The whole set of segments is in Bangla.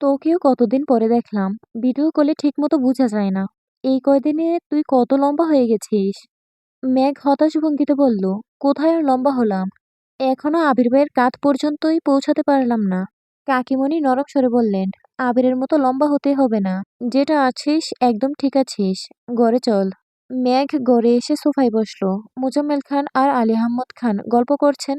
তোকেও কতদিন পরে দেখলাম। ভিডিও কলে ঠিকমতো বোঝা যায় না। এই কয়দিনে তুই কত লম্বা হয়ে গেছিস। মেঘ হতাশ ভঙ্গিতে বলল, কোথায় আর লম্বা হলাম। এখনো আবির ভাইয়ের কাঁধ পর্যন্তই পৌঁছাতে পারলাম না। কাকিমণি নরম স্বরে বললেন, আবিরের মতো লম্বা হতে হবে না। যেটা আছিস একদম ঠিক আছিস। ঘরে চল। মেঘ ঘরে এসে সোফায় বসলো। মোজাম্মেল খান আর আলী আহমদ খান গল্প করছেন।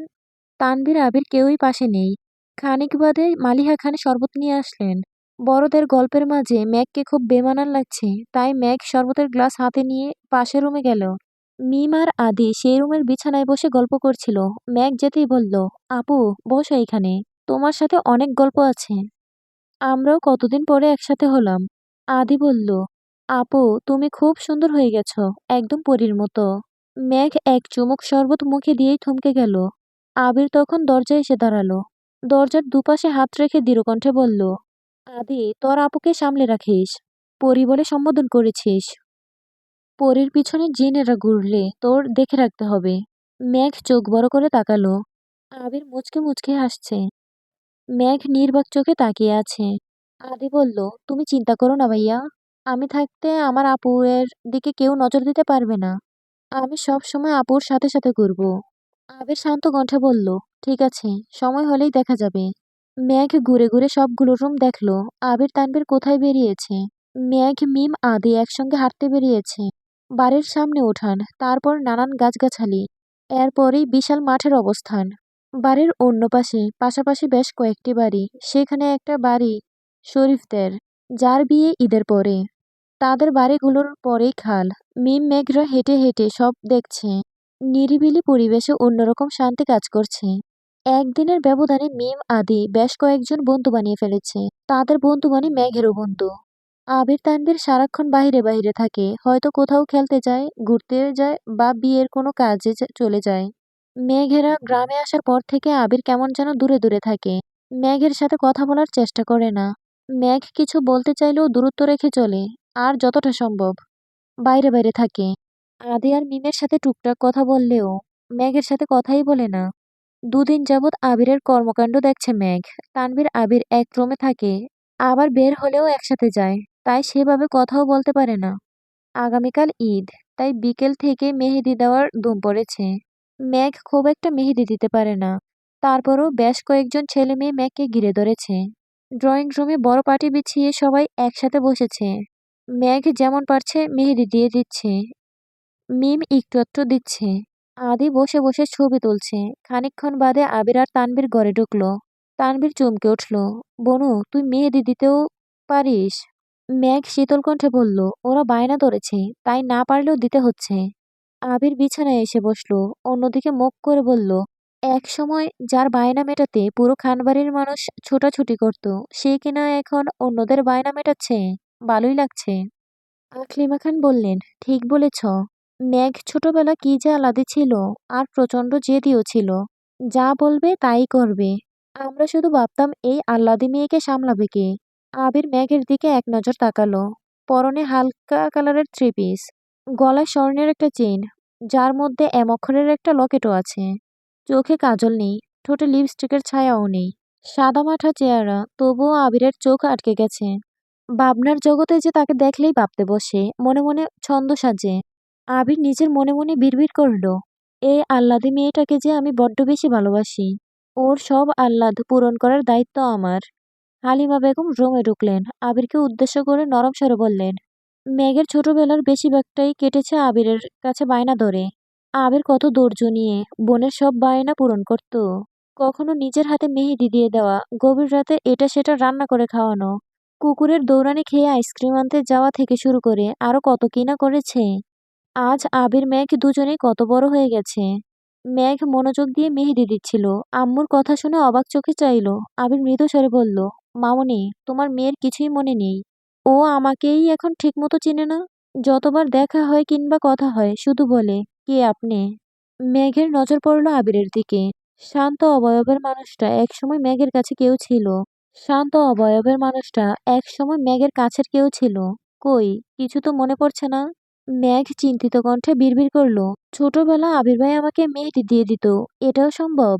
তানভীর আবির কেউই পাশে নেই। খানিক বাদে মালিহা খান শরবত নিয়ে আসলেন। বড়দের গল্পের মাঝে মেঘকে খুব বেমানান লাগছে, তাই মেঘ শরবতের গ্লাস হাতে নিয়ে পাশের রুমে গেল। মিম আর আদি সেই রুমের বিছানায় বসে গল্প করছিল। মেঘ যেতেই বলল, আপু, বসো এখানে। তোমার সাথে অনেক গল্প আছে। আমরাও কতদিন পরে একসাথে হলাম। আদি বলল, আপু, তুমি খুব সুন্দর হয়ে গেছো, একদম পরীর মতো। মেঘ এক চুমুক শরবত মুখে দিয়েই থমকে গেল। আবির তখন দরজায় এসে দাঁড়ালো। দরজার দুপাশে হাত রেখে দৃঢ়কণ্ঠে বলল, আদি, তোর আপুকে সামলে রাখিস। পরি বলে সম্বোধন করেছিস। পরীর পিছনে জিনেরা ঘুরলে তোর দেখে রাখতে হবে। মেঘ চোখ বড় করে তাকালো। আবির মুচকে মুচকে হাসছে। মেঘ নির্বাক চোখে তাকিয়ে আছে। আদি বলল, তুমি চিন্তা করো না ভাইয়া। আমি থাকতে আমার আপুর দিকে কেউ নজর দিতে পারবে না। আমি সব সময় আপুর সাথে সাথে ঘুরবো। আবির শান্ত কণ্ঠে বলল, ঠিক আছে, সময় হলেই দেখা যাবে। মেঘ ঘুরে ঘুরে সবগুলো রুম দেখলো। আবির তানভীর কোথায় বেরিয়েছে। মেঘ মিম আদি একসঙ্গে হাঁটতে বেরিয়েছে। বাড়ির সামনে উঠান, তারপর নানান গাছগাছালি, এরপরেই বিশাল মাঠের অবস্থান। বাড়ির অন্য পাশে পাশাপাশি বেশ কয়েকটি বাড়ি। সেখানে একটা বাড়ি শরীফদের, যার বিয়ে ঈদের পরে। তাদের বাড়িগুলোর পরেই খাল। মিম মেঘরা হেঁটে হেঁটে সব দেখছে। নিরিবিলি পরিবেশে অন্যরকম শান্তি কাজ করছে। একদিনের ব্যবধানে মিম আদি বেশ কয়েকজন বন্ধু বানিয়ে ফেলেছে। তাদের বন্ধু মানে মেঘেরও বন্ধু। আবির তানভীর সারাক্ষণ বাইরে বাইরে থাকে, হয়তো কোথাও খেলতে যায়, ঘুরতে যায় বা বিয়ের কোনো কাজে চলে যায়। মেঘেরা গ্রামে আসার পর থেকে আবির কেমন যেন দূরে দূরে থাকে। মেঘের সাথে কথা বলার চেষ্টা করে না। মেঘ কিছু বলতে চাইলেও দূরত্ব রেখে চলে। আর যতটা সম্ভব বাইরে বাইরে থাকে। আদি আর মিমের সাথে টুকটাক কথা বললেও মেঘের সাথে কথাই বলে না। দুদিন যাবৎ আবিরের কর্মকাণ্ড দেখছে মেঘ। তানভীর আবির এক রুমে থাকে, আবার বের হলেও একসাথে যায়, তাই সেভাবে কথাও বলতে পারে না। আগামীকাল ঈদ, তাই বিকেল থেকে মেহেদি দেওয়ার ধুম পড়েছে। মেঘ খুব একটা মেহেদি দিতে পারে না, তারপরও বেশ কয়েকজন ছেলে মেয়ে মেঘকে ঘিরে ধরেছে। ড্রয়িং রুমে বড় পাটি বিছিয়ে সবাই একসাথে বসেছে। মেঘ যেমন পারছে মেহেদি দিয়ে দিচ্ছে। মিম একটু একটু দিচ্ছে। আদি বসে বসে ছবি তুলছে। খানিকক্ষণ বাদে আবির আর তানভীর ঘরে ঢুকলো। তানভীর চমকে উঠল, বনু, তুই মেহেদি দিতেও পারিস? মেঘ শীতল কণ্ঠে বলল, ওরা বায়না ধরেছে, তাই না পারলেও দিতে হচ্ছে। আবির বিছানায় এসে বসলো। অন্যদিকে মুখ করে বলল, এক সময় যার বায়না মেটাতে পুরো খানবাড়ির মানুষ ছোটাছুটি করত, সে কিনা এখন অন্যদের বায়না মেটাচ্ছে। ভালোই লাগছে। আকলিমা খান বললেন, ঠিক বলেছ। মেঘ ছোটবেলা কি যে আলাদা ছিল, আর প্রচন্ড জেদিও ছিল। যা বলবে তাই করবে। আমরা শুধু ভাবতাম এই আহ্লাদি মেয়েকে সামলাবে কে। আবির মেঘের দিকে এক নজর তাকালো। পরনে হালকা কালারের থ্রি পিস, গলায় স্বর্ণের একটা চেইন, যার মধ্যে এম অক্ষরের একটা লকেটও আছে। চোখে কাজল নেই, ঠোঁটে লিপস্টিকের ছায়াও নেই। সাদামাঠা চেহারা, তবুও আবিরের চোখ আটকে গেছে। ভাবনার জগতে যে তাকে দেখলেই ভাবতে বসে, মনে মনে ছন্দ সাজে। আবির নিজের মনে মনে বিড়বিড় করল, এই আহ্লাদে মেয়েটাকে যে আমি বড্ড বেশি ভালোবাসি। ওর সব আহ্লাদ পূরণ করার দায়িত্ব আমার। হালিমা বেগম রুমে ঢুকলেন। আবিরকে উদ্দেশ্য করে নরম স্বরে বললেন, মেঘের ছোটবেলার বেশিরভাগটাই কেটেছে আবিরের কাছে বায়না ধরে। আবির কত ধৈর্য নিয়ে বোনের সব বায়না পূরণ করত। কখনো নিজের হাতে মেহেদি দিয়ে দেওয়া, গভীর রাতে এটা সেটা রান্না করে খাওয়ানো, কুকুরের দৌড়ানি খেয়ে আইসক্রিম আনতে যাওয়া থেকে শুরু করে আরো কত কিনা করেছে। আজ আবির মেঘ দুজনেই কত বড় হয়ে গেছে। মেঘ মনোযোগ দিয়ে মেহেদি দিচ্ছিল। আম্মুর কথা শুনে অবাক চোখে চাইল। আবির মৃদু স্বরে বলল, মামুনি, তোমার মেয়ের কিছুই মনে নেই। ও আমাকেই এখন ঠিকমতো চেনে না। যতবার দেখা হয় কিংবা কথা হয় শুধু বলে, কে আপনি। মেঘের নজর পড়ল আবিরের দিকে। শান্ত অবয়বের মানুষটা একসময় মেঘের কাছে কেউ ছিল। শান্ত অবয়বের মানুষটা একসময় মেঘের কাছের কেউ ছিল। কই, কিছু তো মনে পড়ছে না। মেঘ চিন্তিত কণ্ঠে বিড়বিড় করল, ছোটবেলা আবির ভাই আমাকে মেহেদি দিয়ে দিত, এটাও সম্ভব?